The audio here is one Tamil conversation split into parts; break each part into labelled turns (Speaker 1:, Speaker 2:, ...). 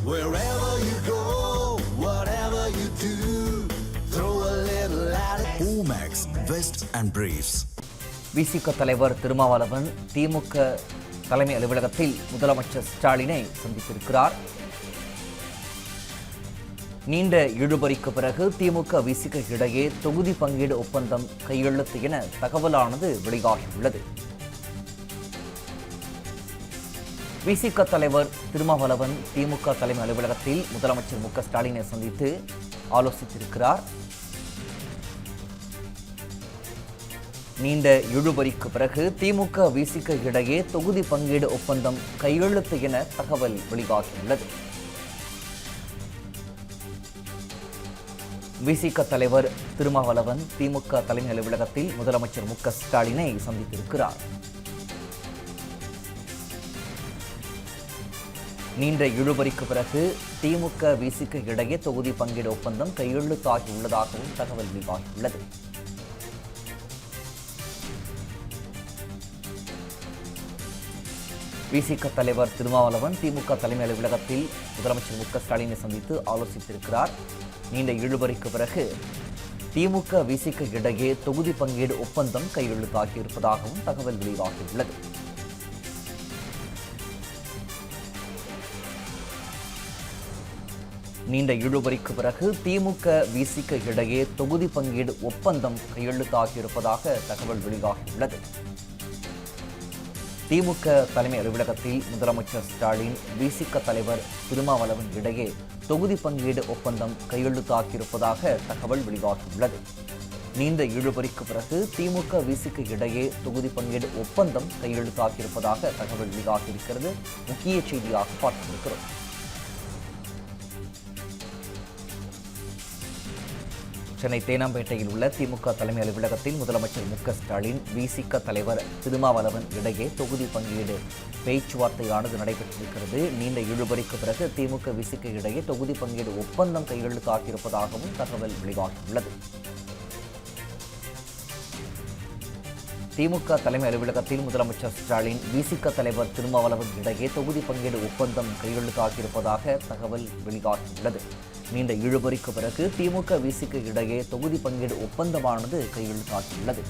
Speaker 1: Wherever you go, whatever you do, throw a little at it. Omax, Vest and Briefs.
Speaker 2: விசிக தலைவர் திருமாவளவன் திமுக தலைமை அலுவலகத்தில் முதலமைச்சர் ஸ்டாலினை சந்தித்திருக்கிறார். நீண்ட இழுபறிக்கு பிறகு திமுக விசிக இடையே தொகுதி பங்கீடு ஒப்பந்தம் கையெழுத்து என தகவலானது வெளியாகியுள்ளது. விசிக தலைவர் திருமாவளவன் திமுக தலைமை அலுவலகத்தில் முதலமைச்சர் மு க ஸ்டாலினை சந்தித்து ஆலோசித்திருக்கிறார். நீண்ட இழுபறிக்கு பிறகு திமுக விசிக இடையே தொகுதி பங்கீடு ஒப்பந்தம் கையெழுத்து என தகவல் வெளியாகியுள்ளது. விசிக தலைவர் திருமாவளவன் திமுக தலைமை அலுவலகத்தில் முதலமைச்சர் மு க ஸ்டாலினை சந்தித்திருக்கிறார். நீண்ட இழுபறிக்கு பிறகு திமுக விசிக இடையே தொகுதி பங்கீடு ஒப்பந்தம் கையெழுத்தாகியுள்ளதாகவும் தகவல் வெளியாகியுள்ளது. விசிக தலைவர் திருமாவளவன் திமுக தலைமை அலுவலகத்தில் முதலமைச்சர் மு க ஸ்டாலினை சந்தித்து ஆலோசித்திருக்கிறார். நீண்ட இழுபறிக்கு பிறகு திமுக விசிக இடையே தொகுதி பங்கீடு ஒப்பந்தம் கையெழுத்தாகியிருப்பதாகவும் தகவல் வெளியாகியுள்ளது. நீண்ட இழுபறிக்கு பிறகு திமுக விசிக இடையே தொகுதி பங்கீடு ஒப்பந்தம் கையெழுத்தாகியிருப்பதாக தகவல் வெளியாகியுள்ளது. திமுக தலைமை அலுவலகத்தில் முதலமைச்சர் ஸ்டாலின் விசிக தலைவர் திருமாவளவன் இடையே தொகுதி பங்கீடு ஒப்பந்தம் கையெழுத்தாகியிருப்பதாக தகவல் வெளியாகியுள்ளது. நீண்ட இழுபறிக்கு பிறகு திமுக விசிக இடையே தொகுதி பங்கீடு ஒப்பந்தம் கையெழுத்தாகியிருப்பதாக தகவல் வெளியாகியிருக்கிறது. முக்கிய செய்தியாக பார்த்திருக்கிறோம். சென்னை தேனாம்பேட்டையில் உள்ள திமுக தலைமை அலுவலகத்தில் முதலமைச்சர் மு க ஸ்டாலின் விசிக தலைவர் திருமாவளவன் இடையே தொகுதி பங்கீடு பேச்சுவார்த்தையானது நடைபெற்றிருக்கிறது. நீண்ட இழுபறிக்கு பிறகு திமுக விசிக இடையே தொகுதி பங்கீடு ஒப்பந்தம் கையெழுத்தாகியிருப்பதாகவும் தகவல் வெளியாகியுள்ளது. திமுக தலைமை அலுவலகத்தில் முதலமைச்சர் ஸ்டாலின் விசிக தலைவர் திருமாவளவன் இடையே தொகுதி பங்கீடு ஒப்பந்தம் கையெழுத்தாகியிருப்பதாக தகவல் வெளியாகியுள்ளது. நீண்ட இழுபறிக்கு பிறகு திமுக விசிக இடையே தொகுதி பங்கீடு ஒப்பந்தமானது கையெழுத்தாகியுள்ளது.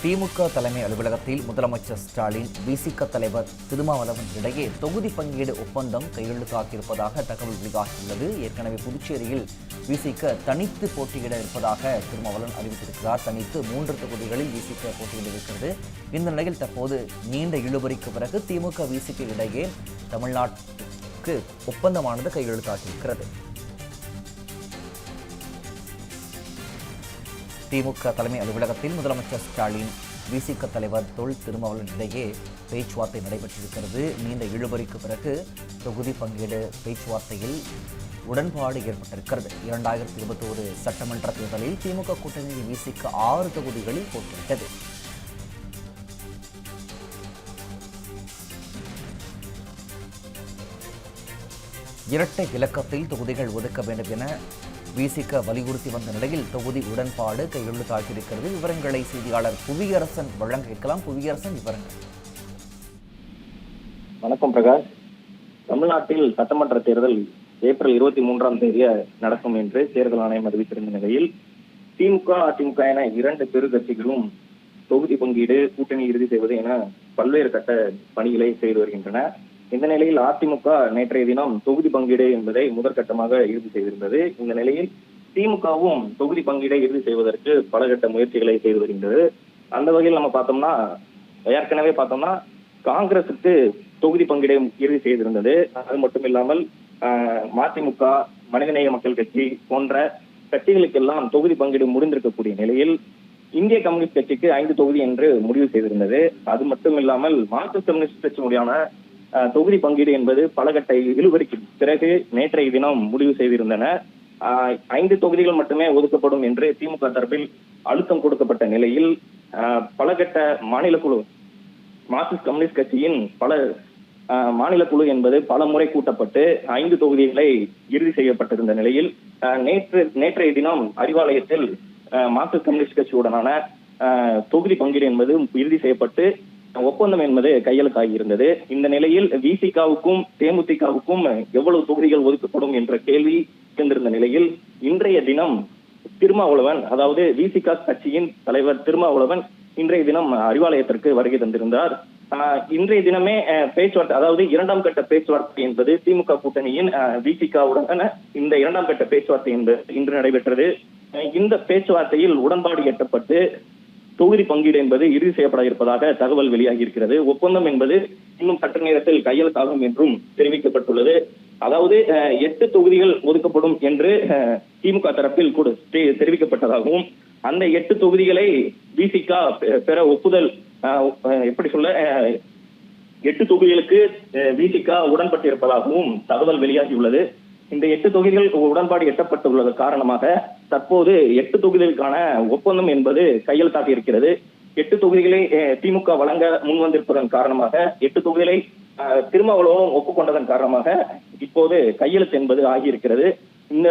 Speaker 2: திமுக தலைமை அலுவலகத்தில் முதலமைச்சர் ஸ்டாலின் விசிக தலைவர் திருமாவளவன் இடையே தொகுதி பங்கீடு ஒப்பந்தம் கையெழுத்தாகியிருப்பதாக தகவல் வெளியாகியுள்ளது. ஏற்கனவே புதுச்சேரியில் விசிக தனித்து போட்டியிட இருப்பதாக திருமாவளவன் அறிவித்திருக்கிறார். தனித்து 3 தொகுதிகளில் விசிக போட்டியிட இருக்கிறது. இந்த நிலையில் தற்போது நீண்ட இழுபறிக்கு பிறகு திமுக விசிக இடையே தமிழ்நாட்டுக்கு ஒப்பந்தமானது கையெழுத்தாகியிருக்கிறது. திமுக தலைமை அலுவலகத்தில் முதலமைச்சர் ஸ்டாலின் விசிக தலைவர் தொல் திருமாவளவன் இடையே பேச்சுவார்த்தை நடைபெற்றிருக்கிறது. நீண்ட இழுபறிக்கு பிறகு தொகுதி பங்கீடு பேச்சுவார்த்தையில் உடன்பாடு ஏற்பட்டிருக்கிறது. 2021 சட்டமன்ற தேர்தலில் திமுக கூட்டணி விசிக 6 தொகுதிகளில் போட்டியிட்டது. இரட்டை இலக்கத்தில் தொகுதிகள் ஒதுக்க வேண்டும் என விசிக வலியுறுத்தி வந்த நிலையில் தொகுதி உடன்பாடு கையெழுத்தாகியிருக்கிறது. விவரங்களை செய்தியாளர் புவியரசன் வழங்க கேட்கலாம். புவியரசன், விவரங்கள்.
Speaker 3: வணக்கம் பிரகாஷ். தமிழ்நாட்டில் சட்டமன்ற தேர்தல் ஏப்ரல் 23ஆம் தேதி நடக்கும் என்று தேர்தல் ஆணையம் அறிவித்திருந்த நிலையில் திமுக அதிமுக என 2 பெரு கட்சிகளும் தொகுதி பங்கீடு கூட்டணி இறுதி செய்வது என பல்வேறு கட்ட பணிகளை செய்து வருகின்றன. இந்த நிலையில் அதிமுக நேற்றைய தினம் தொகுதி பங்கீடு என்பதை முதற்கட்டமாக இறுதி செய்திருந்தது. இந்த நிலையில் திமுகவும் தொகுதி பங்கீடை இறுதி செய்வதற்கு பல கட்ட முயற்சிகளை செய்து வருகின்றது. அந்த வகையில் நம்ம ஏற்கனவே பார்த்தோம்னா காங்கிரசுக்கு தொகுதி பங்கீடை இறுதி செய்திருந்தது. அது மட்டும் இல்லாமல் மதிமுக, மனிதநேய மக்கள் கட்சி போன்ற கட்சிகளுக்கெல்லாம் தொகுதி பங்கீடு முடிந்திருக்கக்கூடிய நிலையில் இந்திய கம்யூனிஸ்ட் கட்சிக்கு 5 தொகுதி என்று முடிவு செய்திருந்தது. அது மட்டும் இல்லாமல் மார்க்சிஸ்ட் கம்யூனிஸ்ட் கட்சி முடியான தொகுதி பங்கீடு என்பது பல கட்ட இழுபறிக்கு பிறகு நேற்றைய தினம் முடிவு செய்திருந்தன. 5 தொகுதிகள் மட்டுமே ஒதுக்கப்படும் என்று திமுக தரப்பில் அழுத்தம் கொடுக்கப்பட்ட நிலையில் பல கட்ட மாநில குழு, மார்க்சிஸ்ட் கம்யூனிஸ்ட் கட்சியின் பல மாநில குழு என்பது பல முறை கூட்டப்பட்டு 5 தொகுதிகளை இறுதி செய்யப்பட்டிருந்த நிலையில் நேற்றைய தினம் அறிவாலயத்தில் மார்க்சிஸ்ட் கம்யூனிஸ்ட் கட்சியுடனான தொகுதி பங்கீடு என்பது இறுதி செய்யப்பட்டு ஒப்பந்தம் என்பது கையெழுத்தாகி இருந்தது. இந்த நிலையில் விசிகாவுக்கும் தேமுதிகவுக்கும் எவ்வளவு தொகுதிகள் ஒதுக்கப்படும் என்ற கேள்வி இருந்திருந்த நிலையில் இன்றைய தினம் திருமாவளவன், அதாவது விசிக கட்சியின் தலைவர் திருமாவளவன் இன்றைய தினம் அறிவாலயத்திற்கு வருகை தந்திருந்தார். இன்றைய தினமே பேச்சுவார்த்தை, அதாவது இரண்டாம் கட்ட பேச்சுவார்த்தை என்பது திமுக கூட்டணியின் விசிகாவுடன் இந்த இரண்டாம் கட்ட பேச்சுவார்த்தை என்பது இன்று நடைபெற்றது. இந்த பேச்சுவார்த்தையில் உடன்பாடு எட்டப்பட்டு தொகுதி பங்கீடு என்பது இறுதி செய்யப்பட இருப்பதாக தகவல் வெளியாகி இருக்கிறது. ஒப்பந்தம் என்பது இன்னும் சற்று நேரத்தில் கையெழுத்தாகும் என்றும் தெரிவிக்கப்பட்டுள்ளது. அதாவது 8 தொகுதிகள் ஒதுக்கப்படும் என்று திமுக தரப்பில் கூட தெரிவிக்கப்பட்டதாகவும், அந்த 8 தொகுதிகளை விசிக பெற ஒப்புதல், எப்படி சொல்ல, 8 தொகுதிகளுக்கு விசிக உடன்பட்டு இருப்பதாகவும் தகவல் வெளியாகியுள்ளது. இந்த 8 தொகுதிகள் உடன்பாடு எட்டப்பட்டுள்ளது காரணமாக தற்போது 8 தொகுதிகளுக்கான ஒப்பந்தம் என்பது கையெழுத்தாக இருக்கிறது. 8 தொகுதிகளை திமுக வழங்க முன்வந்திருப்பதன் காரணமாக 8 தொகுதிகளை திருமாவளவனும் ஒப்புக்கொண்டதன் காரணமாக இப்போது கையெழுத்து என்பது ஆகியிருக்கிறது. இந்த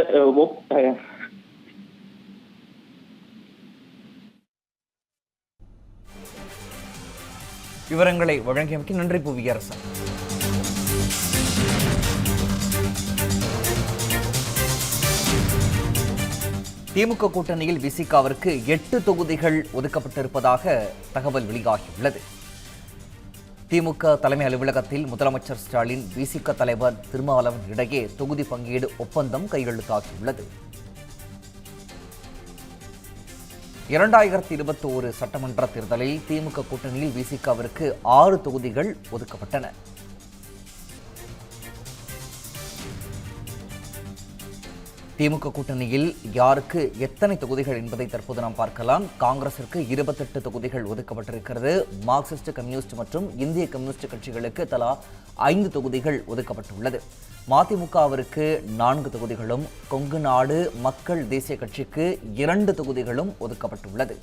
Speaker 2: விவரங்களை வழங்கியமைக்கு நன்றி புவியரசன். திமுக கூட்டணியில் விசிகாவிற்கு 8 தொகுதிகள் ஒதுக்கப்பட்டிருப்பதாக தகவல் வெளியாகியுள்ளது. திமுக தலைமை அலுவலகத்தில் முதலமைச்சர் ஸ்டாலின், விசிக தலைவர் திருமாவளவன் இடையே தொகுதி பங்கீடு ஒப்பந்தம் கையெழுத்தாகியுள்ளது. 2021 சட்டமன்ற தேர்தலில் திமுக கூட்டணியில் விசிகாவிற்கு 6 தொகுதிகள் ஒதுக்கப்பட்டன. திமுக கூட்டணியில் யாருக்கு எத்தனை தொகுதிகள் என்பதை தற்போது நாம் பார்க்கலாம். காங்கிரசிற்கு 28 தொகுதிகள் ஒதுக்கப்பட்டிருக்கிறது. மார்க்சிஸ்ட் கம்யூனிஸ்ட் மற்றும் இந்திய கம்யூனிஸ்ட் கட்சிகளுக்கு தலா 5 தொகுதிகள் ஒதுக்கப்பட்டுள்ளது. மதிமுகவிற்கு 4 தொகுதிகளும், கொங்கு நாடு மக்கள் தேசிய கட்சிக்கு 2 தொகுதிகளும் ஒதுக்கப்பட்டுள்ளது.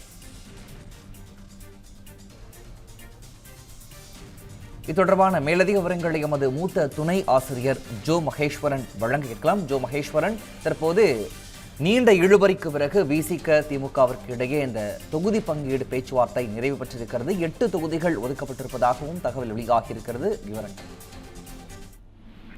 Speaker 2: இது தொடர்பான மேலதிக விவரங்களை எமது மூத்த துணை ஆசிரியர் ஜோ மகேஸ்வரன் வழங்க இருக்கலாம். ஜோ மகேஸ்வரன், தற்போது நீண்ட இழுபறிக்கு பிறகு விசிக திமுகவிற்கு இடையே இந்த தொகுதி பங்கீடு பேச்சுவார்த்தை நிறைவு பெற்றிருக்கிறது. 8 தொகுதிகள் ஒதுக்கப்பட்டிருப்பதாகவும் தகவல் வெளியாகியிருக்கிறது. விவரங்கள்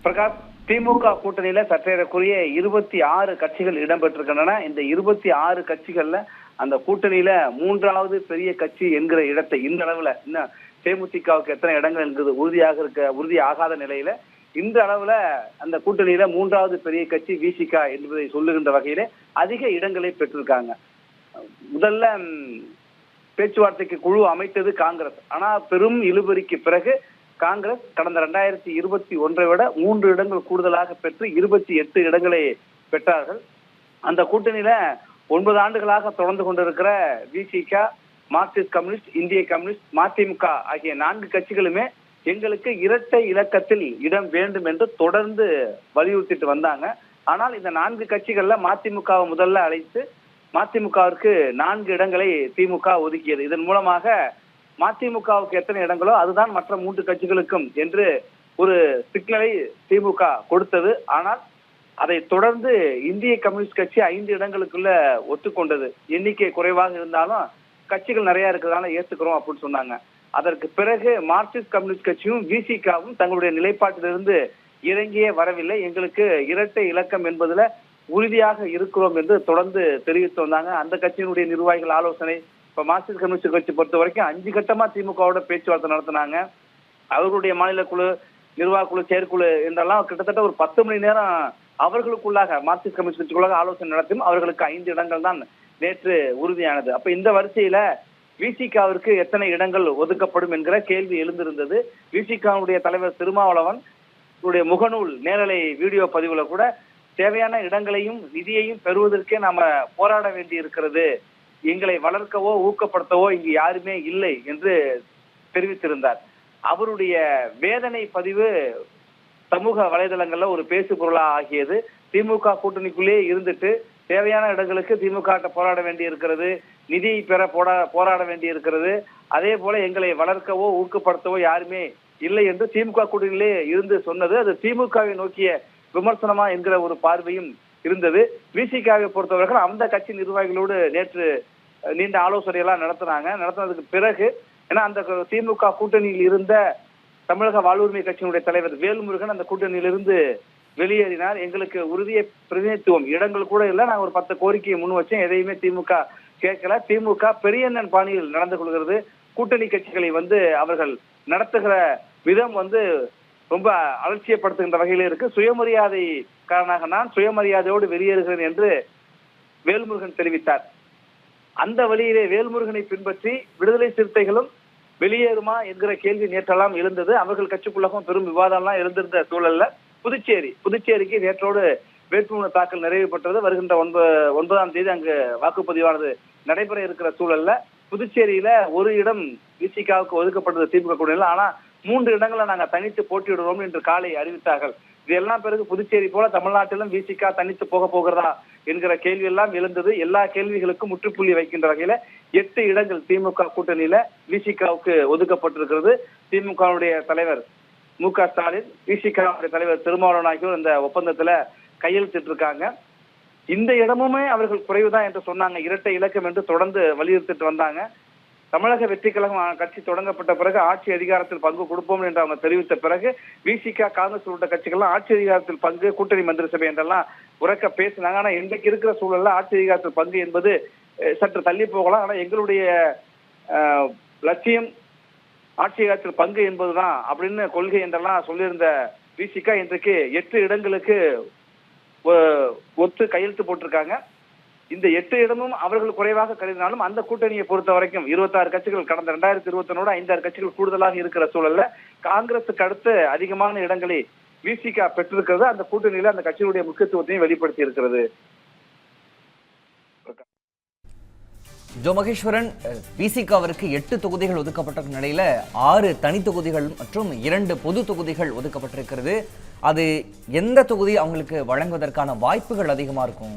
Speaker 4: பிரகாஷ், திமுக கூட்டணியில சற்றேறக்குரிய 26 கட்சிகள் இடம்பெற்றிருக்கின்றன. இந்த 26 கட்சிகள்ல அந்த கூட்டணியில 3வது பெரிய கட்சி என்கிற இடத்தை இந்த அளவுல இன்னும் தேமுதிகவுக்கு எத்தனை இடங்கள் என்கிறது உறுதியாகாத நிலையில இந்த அளவுல அந்த கூட்டணியில 3வது பெரிய கட்சி விசிக என்பதை சொல்லுகின்ற வகையில அதிக இடங்களை பெற்றிருக்காங்க. முதல்ல பேச்சுவார்த்தைக்கு குழு அமைத்தது காங்கிரஸ். ஆனா பெரும் இழுபறிக்கு பிறகு காங்கிரஸ் கடந்த 2021 விட 3 இடங்கள் கூடுதலாக பெற்று 28 இடங்களை பெற்றார்கள். அந்த கூட்டணியில 9 ஆண்டுகளாக தொடர்ந்து கொண்டிருக்கிற விசிக, மார்க்சிஸ்ட் கம்யூனிஸ்ட், இந்திய கம்யூனிஸ்ட், மதிமுக ஆகிய 4 கட்சிகளுமே எங்களுக்கு இரட்டை இலக்கத்தில் இடம் வேண்டும் என்று தொடர்ந்து வலியுறுத்திட்டு வந்தாங்க. ஆனால் இந்த 4 கட்சிகள்ல மதிமுகவை முதல்ல அழைத்து மதிமுகவிற்கு 4 இடங்களை திமுக ஒதுக்கியது. இதன் மூலமாக மதிமுகவுக்கு எத்தனை இடங்களோ அதுதான் மற்ற 3 கட்சிகளுக்கும் என்று ஒரு சிக்னலை திமுக கொடுத்தது. ஆனால் அதை தொடர்ந்து இந்திய கம்யூனிஸ்ட் கட்சி 5 இடங்களுக்குள்ள ஒத்துக்கொண்டது. எண்ணிக்கை குறைவாக இருந்தாலும் கட்சிகள் நிறைய இருக்கிறதால ஏத்துக்கிறோம் அப்படின்னு சொன்னாங்க. அதற்கு பிறகு மார்க்சிஸ்ட் கம்யூனிஸ்ட் கட்சியும் விசிகாவும் தங்களுடைய நிலைப்பாட்டிலிருந்து இறங்கியே வரவில்லை. எங்களுக்கு இரட்டை இலக்கம் என்பதுல உறுதியாக இருக்கிறோம் என்று தொடர்ந்து தெரிவித்து வந்தாங்க. அந்த கட்சியினுடைய நிர்வாகிகள் ஆலோசனை, இப்ப மார்க்சிஸ்ட் கம்யூனிஸ்ட் கட்சி பொறுத்த வரைக்கும் 5 கட்டமா திமுகவோட பேச்சுவார்த்தை நடத்தினாங்க. அவர்களுடைய மாநில குழு, நிர்வாக குழு, செயற்குழு என்றெல்லாம் கிட்டத்தட்ட ஒரு 10 மணி நேரம் அவர்களுக்குள்ளாக மார்க்சிஸ்ட் கம்யூனிஸ்ட் கட்சிக்குள்ளாக ஆலோசனை நடத்தியும் அவர்களுக்கு 5 இடங்கள் தான் நேற்று உறுதியானது. அப்ப இந்த வரிசையில விசிகாவிற்கு எத்தனை இடங்கள் ஒதுக்கப்படும் என்கிற கேள்வி எழுந்திருந்தது. விசிகாவுடைய தலைவர் திருமாவளவன் முகநூல் நேரலை வீடியோ பதிவுல கூட தேவையான இடங்களையும் நிதியையும் பெறுவதற்கே நாம போராட வேண்டி இருக்கிறது, எங்களை வளர்க்கவோ ஊக்கப்படுத்தவோ இங்கு யாருமே இல்லை என்று தெரிவித்திருந்தார். அவருடைய வேதனை பதிவு சமூக வலைதளங்கள்ல ஒரு பேசு பொருளா ஆகியது. திமுக கூட்டணிக்குள்ளே இருந்துட்டு தேவையான இடங்களுக்கு திமுக போராட வேண்டி இருக்கிறது, நிதியை பெற போராட வேண்டி இருக்கிறது, அதே போல எங்களை வளர்க்கவோ ஊக்கப்படுத்தவோ யாருமே இல்லை என்று திமுக கூட்டணியிலே இருந்து சொன்னது. அது திமுகவை நோக்கிய விமர்சனமா என்கிற ஒரு பார்வையும் இருந்தது. விசிகாவை பொறுத்தவர்கள் அந்த கட்சி நிர்வாகிகளோடு நேற்று நீண்ட ஆலோசனையெல்லாம் நடத்தினாங்க. நடத்தினதுக்கு பிறகு ஏன்னா அந்த திமுக கூட்டணியில் இருந்த தமிழக வாழ்வுரிமை கட்சியினுடைய தலைவர் வேல்முருகன் அந்த கூட்டணியிலிருந்து வெளியேறினார். எங்களுக்கு உறுதிய பிரதிநிதித்துவம் இடங்கள் கூட இல்லை, நாங்கள் ஒரு 10 கோரிக்கையை முன் வச்சோம், எதையுமே திமுக கேட்கல. திமுக பெரியண்ணன் பாணியில் நடந்து கொள்கிறது. கூட்டணி கட்சிகளை அவர்கள் நடத்துகிற விதம் ரொம்ப அலட்சியப்படுத்துகின்ற வகையில இருக்கு. சுயமரியாதை காரணமாக நான் சுயமரியாதையோடு வெளியேறுகிறேன் என்று வேல்முருகன் தெரிவித்தார். அந்த வழியிலே வேல்முருகனை பின்பற்றி விடுதலை சிறுத்தைகளும் வெளியேறுமா என்கிற கேள்வி நேற்றெல்லாம் எழுந்தது. அவர்கள் கட்சிக்குள்ளவும் பெரும் விவாதம்லாம் எழுந்திருந்த சூழல்ல புதுச்சேரிக்கு நேற்றோடு வேட்புமனு தாக்கல் நிறைவு பெற்றது. வருகின்ற 9ஆம் தேதி அங்கு வாக்குப்பதிவானது நடைபெற இருக்கிற சூழல்ல புதுச்சேரியில ஒரு இடம் விசிகாவுக்கு ஒதுக்கப்பட்டது திமுக கூட்டணியில். ஆனா 3 இடங்களை நாங்க தனித்து போட்டியிடுவோம் என்று காலை அறிவித்தார்கள். இதெல்லாம் பிறகு புதுச்சேரி போல தமிழ்நாட்டிலும் விசிகா தனித்து போகிறதா என்கிற கேள்வி எல்லாம் எழுந்தது. எல்லா கேள்விகளுக்கும் முற்றுப்புள்ளி வைக்கின்ற வகையில 8 இடங்கள் திமுக கூட்டணியில விசிகாவுக்கு ஒதுக்கப்பட்டிருக்கிறது. திமுகவுடைய தலைவர் மு.க. ஸ்டாலின், விசிகாவுடைய தலைவர் திருமாவளவன் ஆகியோர் இந்த ஒப்பந்தத்துல கையெழுத்திட்டிருக்காங்க. இந்த இடமுமே அவர்கள் குறைவுதான் என்று சொன்னாங்க. இரட்டை இலக்கம் என்று தொடர்ந்து வலியுறுத்திட்டு வந்தாங்க. தமிழக வெற்றி கழகம் கட்சி தொடங்கப்பட்ட பிறகு ஆட்சி அதிகாரத்தில் பங்கு கொடுப்போம் என்று அவங்க தெரிவித்த பிறகு விசிகா, காங்கிரஸ் உள்ளிட்ட கட்சிகள்லாம் ஆட்சி அதிகாரத்தில் பங்கு, கூட்டணி மந்திரி சபை என்றெல்லாம் உறக்க பேசினாங்க. ஆனா இன்றைக்கு இருக்கிற சூழல்ல ஆட்சி அதிகாரத்தில் பங்கு என்பது சற்று தள்ளி போகலாம். ஆனா எங்களுடைய லட்சியம் ஆட்சி அதிகாரத்தில் பங்கு என்பதுதான் அப்படின்னு கொள்கை என்றெல்லாம் சொல்லியிருந்த விசிகா இன்றைக்கு 8 இடங்களுக்கு ஒத்து கையெழுத்து போட்டிருக்காங்க. இந்த 8 இடமும் அவர்கள் குறைவாக கருதினாலும் அந்த கூட்டணியை பொறுத்த வரைக்கும் 26 கட்சிகள் கடந்த 2021 5 கட்சிகள் கூடுதலாக இருக்கிற சூழல்ல காங்கிரசுக்கு அடுத்து அதிகமான இடங்களை விசிகா பெற்றிருக்கிறது. அந்த கூட்டணியில அந்த கட்சியுடைய முக்கியத்துவத்தையும் வெளிப்படுத்தி இருக்கிறது.
Speaker 2: ஜோ மகேஸ்வரன், விசிகாவிற்கு 8 தொகுதிகள் ஒதுக்கப்பட்ட நிலையில 6 தனி தொகுதிகள் மற்றும் 2 பொது தொகுதிகள் ஒதுக்கப்பட்டிருக்கிறது. அது எந்த தொகுதி அவங்களுக்கு வழங்குவதற்கான வாய்ப்புகள் அதிகமா இருக்கும்?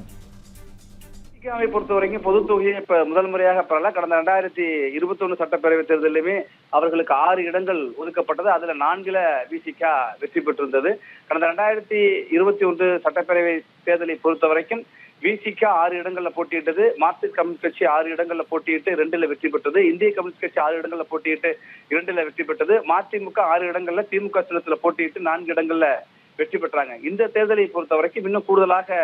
Speaker 4: விசிகாவை பொறுத்த வரைக்கும் பொது தொகுதியை இப்ப முதல் முறையாக பெறல. கடந்த 2021 சட்டப்பேரவை தேர்தலிலுமே அவர்களுக்கு 6 இடங்கள் ஒதுக்கப்பட்டது. அதுல 4 விசிகா வெற்றி பெற்றிருந்தது. கடந்த 2021 சட்டப்பேரவை தேர்தலை பொறுத்த வரைக்கும் விசிகா 6 இடங்கள்ல போட்டியிட்டது. மார்க்சிஸ்ட் கம்யூனிஸ்ட் கட்சி 6 இடங்கள்ல போட்டியிட்டு 2ல வெற்றி பெற்றது. இந்திய கம்யூனிஸ்ட் கட்சி 6 இடங்கள்ல போட்டியிட்டு 2ல வெற்றி பெற்றது. மதிமுக 6 இடங்கள்ல, திமுக சின்னத்துல போட்டியிட்டு 4 இடங்கள்ல வெற்றி பெற்றாங்க. இந்த தேர்தலை பொறுத்த வரைக்கும் இன்னும் கூடுதலாக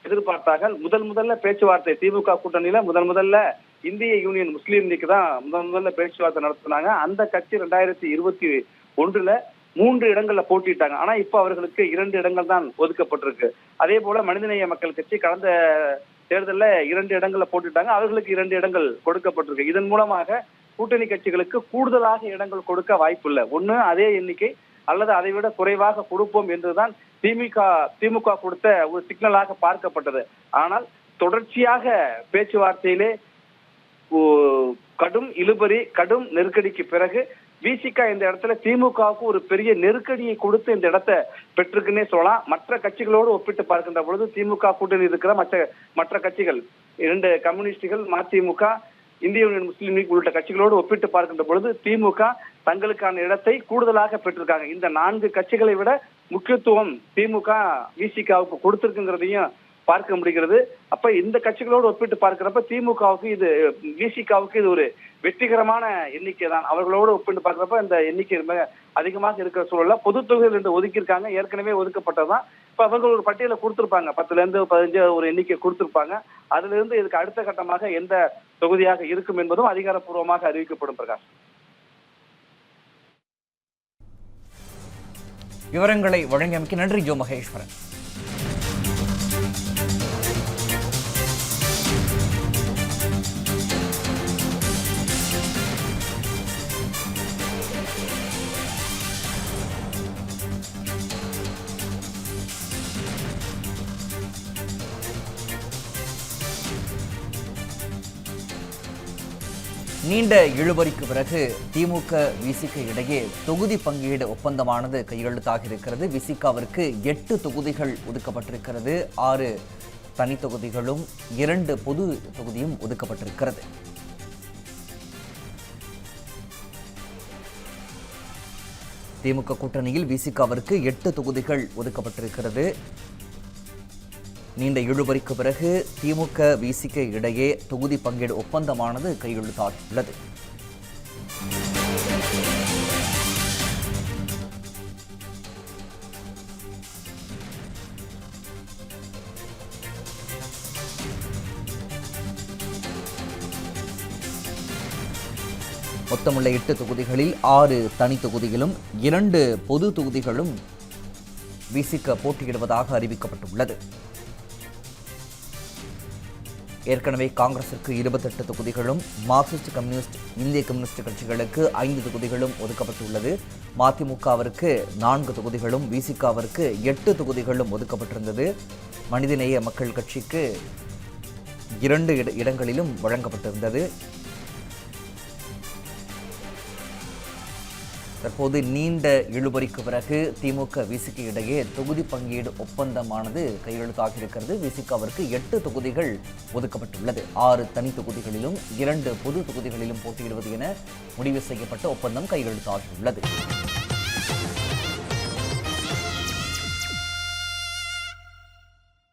Speaker 4: எதிர்பார்த்தார்கள். முதல்ல பேச்சுவார்த்தை திமுக கூட்டணியில முதல்ல இந்திய யூனியன் முஸ்லீம் லீக் தான் முதல்ல பேச்சுவார்த்தை நடத்தினாங்க. அந்த கட்சி 2021 3 இடங்கள்ல போட்டிட்டாங்க. ஆனா இப்ப அவர்களுக்கு 2 இடங்கள் தான் ஒதுக்கப்பட்டிருக்கு. அதே போல மனிதநேய மக்கள் கட்சி கடந்த தேர்தலில் 2 இடங்கள்ல போட்டிட்டாங்க. அவர்களுக்கு 2 இடங்கள் கொடுக்கப்பட்டிருக்கு. இதன் மூலமாக கூட்டணி கட்சிகளுக்கு கூடுதலாக இடங்கள் கொடுக்க வாய்ப்பு இல்லை. ஒண்ணு அதே எண்ணிக்கை அல்லது அதை விட குறைவாக கொடுப்போம் என்றுதான் திமுக கொடுத்த ஒரு சிக்னலாக பார்க்கப்பட்டது. ஆனால் தொடர்ச்சியாக பேச்சுவார்த்தையிலே கடும் இழுபறி, கடும் நெருக்கடிக்கு பிறகு விசிகா இந்த இடத்துல திமுகவுக்கு ஒரு பெரிய நெருக்கடியை கொடுத்து இந்த இடத்தை பெற்றிருக்குன்னே சொல்லலாம். மற்ற கட்சிகளோடு ஒப்பிட்டு பார்க்கின்ற பொழுது திமுக கூட்டணி இருக்கிற மற்ற கட்சிகள் 2 கம்யூனிஸ்டுகள், மதிமுக, இந்திய யூனியன் முஸ்லீம் லீக் உள்ளிட்ட கட்சிகளோடு ஒப்பிட்டு பார்க்கின்ற பொழுது திமுக தங்களுக்கான இடத்தை கூடுதலாக பெற்றிருக்காங்க. இந்த 4 கட்சிகளை விட முக்கியத்துவம் திமுக விசிகாவுக்கு கொடுத்திருக்குங்கிறதையும் பார்க்க முடிகிறது. அப்ப இந்த கட்சிகளோடு ஒப்பிட்டு பார்க்கிறப்ப திமுகவுக்கு விசிகாவுக்கு இது ஒரு வெற்றிகரமான எண்ணிக்கை தான். அவர்களோடு ஒப்பிட்டு பார்க்கிறப்ப இந்த எண்ணிக்கை அதிகமாக இருக்கிற சூழல்ல பொது தொகுதிகள் 2 ஒதுக்கியிருக்காங்க. ஏற்கனவே ஒதுக்கப்பட்டதுதான். இப்ப அவர்கள் ஒரு பட்டியலை கொடுத்திருப்பாங்க, 10ல இருந்து 15 ஒரு எண்ணிக்கை கொடுத்திருப்பாங்க. அதுல இருந்து இதுக்கு அடுத்த கட்டமாக எந்த தொகுதியாக இருக்கும் என்பதும் அதிகாரப்பூர்வமாக அறிவிக்கப்படும். பிரகாஷ்,
Speaker 2: விவரங்களை வழங்கியமைக்கு நன்றி ஜோ மகேஸ்வரன். நீண்ட இழுபறிக்கு பிறகு திமுக விசிக இடையே தொகுதி பங்கீடு ஒப்பந்தமானது கையெழுத்தாக இருக்கிறது. விசிகாவிற்கு 8 தொகுதிகள் ஒதுக்கப்பட்டிருக்கிறது. 6 தனி தொகுதிகளும் 2 பொது தொகுதியும் ஒதுக்கப்பட்டிருக்கிறது. திமுக கூட்டணியில் விசிகாவிற்கு 8 தொகுதிகள் ஒதுக்கப்பட்டிருக்கிறது. நீண்ட இழுபறிக்கு பிறகு திமுக விசிக இடையே தொகுதி பங்கீடு ஒப்பந்தமானது கையெழுத்தாகியுள்ளது. மொத்தமுள்ள 8 தொகுதிகளில் 6 தனி தொகுதிகளும் 2 பொது தொகுதிகளும் விசிக போட்டியிடுவதாக அறிவிக்கப்பட்டுள்ளது. ஏற்கனவே காங்கிரசுக்கு 28 தொகுதிகளும், மார்க்சிஸ்ட் கம்யூனிஸ்ட், இந்திய கம்யூனிஸ்ட் கட்சிகளுக்கு 5 தொகுதிகளும் ஒதுக்கப்பட்டுள்ளது. மதிமுகவிற்கு 4 தொகுதிகளும், விசிகவிற்கு 8 தொகுதிகளும் ஒதுக்கப்பட்டிருந்தது. மனிதநேய மக்கள் கட்சிக்கு 2 இடங்களிலும் வழங்கப்பட்டிருந்தது. தற்போது நீண்ட இழுபறிக்கு பிறகு திமுக விசிக இடையே தொகுதி பங்கீடு ஒப்பந்தமானது கையெழுத்தாகியிருக்கிறது. விசிகவிற்கு 8 தொகுதிகள் ஒதுக்கப்பட்டுள்ளது. 6 தனி தொகுதிகளிலும் 2 பொது தொகுதிகளிலும் போட்டியிடுவது என முடிவு செய்யப்பட்ட ஒப்பந்தம் கையெழுத்தாகியுள்ளது.